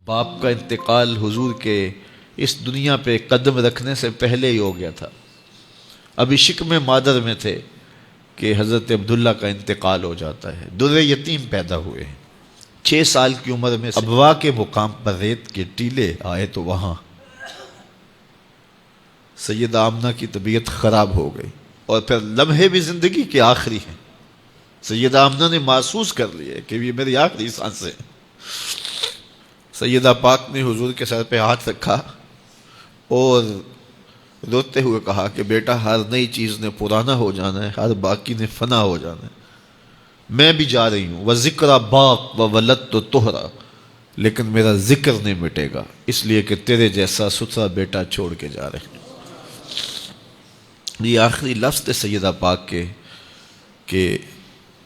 باپ کا انتقال حضور کے اس دنیا پہ قدم رکھنے سے پہلے ہی ہو گیا تھا۔ ابھی شکم مادر میں تھے کہ حضرت عبداللہ کا انتقال ہو جاتا ہے۔ در یتیم پیدا ہوئے ہیں۔ 6 سال کی عمر میں ابوا کے مقام پر ریت کے ٹیلے آئے تو وہاں سیدہ آمنہ کی طبیعت خراب ہو گئی، اور پھر لمحے بھی زندگی کے آخری ہیں۔ سیدہ آمنہ نے محسوس کر لیا کہ یہ میری آخری سانسیں ہیں۔ سیدہ پاک نے حضور کے سر پہ ہاتھ رکھا اور روتے ہوئے کہا کہ بیٹا، ہر نئی چیز نے پرانا ہو جانا ہے، ہر باقی نے فنا ہو جانا ہے۔ میں بھی جا رہی ہوں، وَذِكْرَ باق وَوَلَدْتُ طُہْرًا، لیکن میرا ذکر نہیں مٹے گا، اس لیے کہ تیرے جیسا ستھرا بیٹا چھوڑ کے جا رہے ہیں۔ یہ آخری لفظ تھے سیدہ پاک کے کہ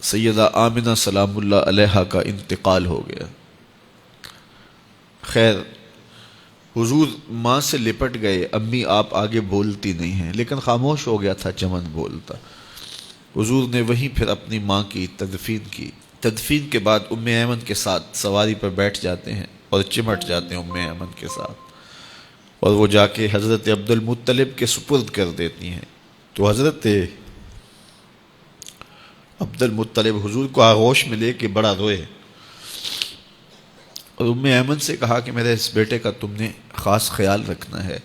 سیدہ آمنہ سلام اللہ علیہا کا انتقال ہو گیا۔ خیر، حضور ماں سے لپٹ گئے، امی آپ آگے بولتی نہیں ہیں، لیکن خاموش ہو گیا تھا چمن بولتا۔ حضور نے وہیں پھر اپنی ماں کی تدفین کی۔ تدفین کے بعد ام ایمن کے ساتھ سواری پر بیٹھ جاتے ہیں اور چمٹ جاتے ہیں ام ایمن کے ساتھ، اور وہ جا کے حضرت عبد المطلب کے سپرد کر دیتی ہیں۔ تو حضرت عبد المطلب حضور کو آغوش میں لے کے بڑا روئے، اور ام ایمن سے کہا کہ میرے اس بیٹے کا تم نے خاص خیال رکھنا ہے۔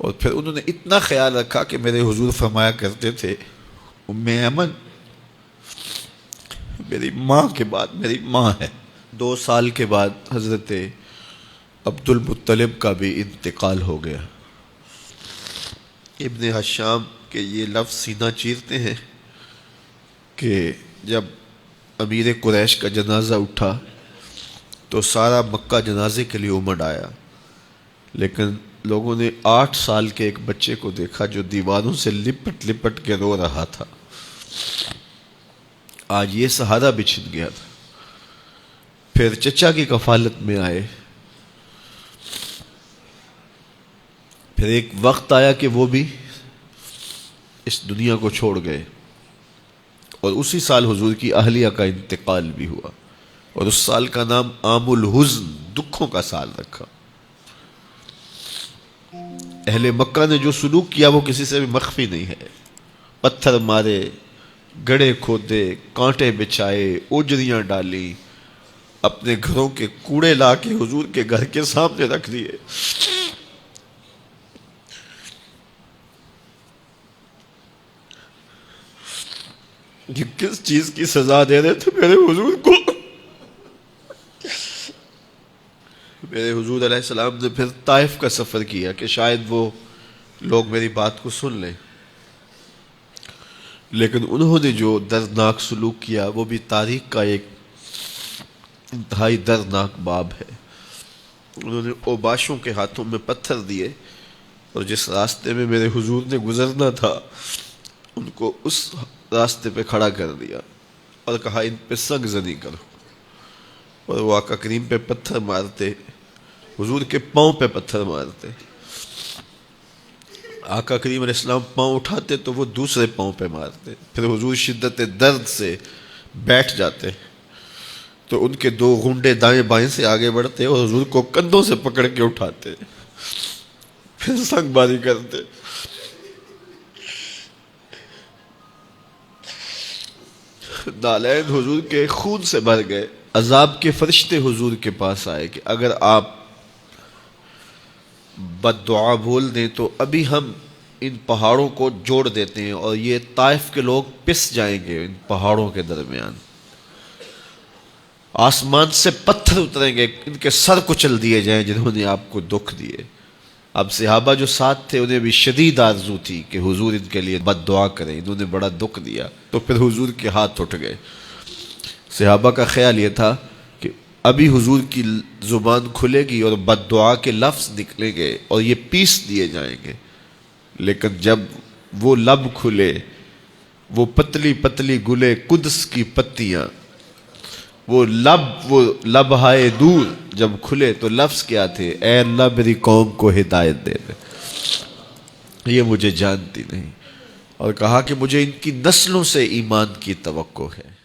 اور پھر انہوں نے اتنا خیال رکھا کہ میرے حضور فرمایا کرتے تھے، ام ایمن میری ماں کے بعد میری ماں ہے۔ 2 سال کے بعد حضرت عبد المطلب کا بھی انتقال ہو گیا۔ ابن حشام کے یہ لفظ سینہ چیرتے ہیں کہ جب امیر قریش کا جنازہ اٹھا تو سارا مکہ جنازے کے لیے امڑ آیا، لیکن لوگوں نے 8 سال کے ایک بچے کو دیکھا جو دیواروں سے لپٹ لپٹ کے رو رہا تھا۔ آج یہ سہارا بچھن گیا تھا۔ پھر چچا کی کفالت میں آئے، پھر ایک وقت آیا کہ وہ بھی اس دنیا کو چھوڑ گئے، اور اسی سال حضور کی اہلیہ کا انتقال بھی ہوا، اور اس سال کا نام عام الحزن، دکھوں کا سال رکھا۔ اہل مکہ نے جو سلوک کیا وہ کسی سے بھی مخفی نہیں ہے۔ پتھر مارے، گڑھے کھودے، کانٹے بچھائے، اجریاں ڈالی، اپنے گھروں کے کوڑے لا کے حضور کے گھر کے سامنے رکھ دیے۔ یہ کس چیز کی سزا دے رہے تھے میرے حضور کو؟ میرے حضور علیہ السلام نے پھر طائف کا سفر کیا کہ شاید وہ لوگ میری بات کو سن لیں، لیکن انہوں نے جو دردناک سلوک کیا وہ بھی تاریخ کا ایک انتہائی دردناک باب ہے۔ انہوں نے اوباشوں کے ہاتھوں میں پتھر دیے، اور جس راستے میں میرے حضور نے گزرنا تھا ان کو اس راستے پہ کھڑا کر دیا اور کہا ان پہ سنگ زنی کرو، اور وہ آقا کریم پہ پتھر مارتے، حضور کے پاؤں پہ پتھر مارتے۔ آقا کریم علیہ السلام پاؤں اٹھاتے تو وہ دوسرے پاؤں پہ مارتے، پھر حضور شدت درد سے بیٹھ جاتے تو ان کے 2 گھنڈے دائیں بائیں سے آگے بڑھتے اور حضور کو کندھوں سے پکڑ کے اٹھاتے، پھر سنگ باری کرتے۔ نالین حضور کے خون سے بھر گئے۔ عذاب کے فرشتے حضور کے پاس آئے کہ اگر آپ بد دعا بول دیں تو ابھی ہم ان پہاڑوں کو جوڑ دیتے ہیں، اور یہ طائف کے لوگ پس جائیں گے ان پہاڑوں کے درمیان، آسمان سے پتھر اتریں گے، ان کے سر کچل دیے جائیں جنہوں نے آپ کو دکھ دیے۔ اب صحابہ جو ساتھ تھے انہیں بھی شدید آرزو تھی کہ حضور ان کے لیے بد دعا کریں، انہوں نے بڑا دکھ دیا، تو پھر حضور کے ہاتھ اٹھ گئے۔ صحابہ کا خیال یہ تھا کہ ابھی حضور کی زبان کھلے گی اور بد دعا کے لفظ نکلیں گے اور یہ پیس دیے جائیں گے، لیکن جب وہ لب کھلے، وہ پتلی پتلی گلے قدس کی پتیاں، وہ لب ہائے دور جب کھلے تو لفظ کیا تھے؟ اے اللہ میری قوم کو ہدایت دے دے، یہ مجھے جانتی نہیں، اور کہا کہ مجھے ان کی نسلوں سے ایمان کی توقع ہے۔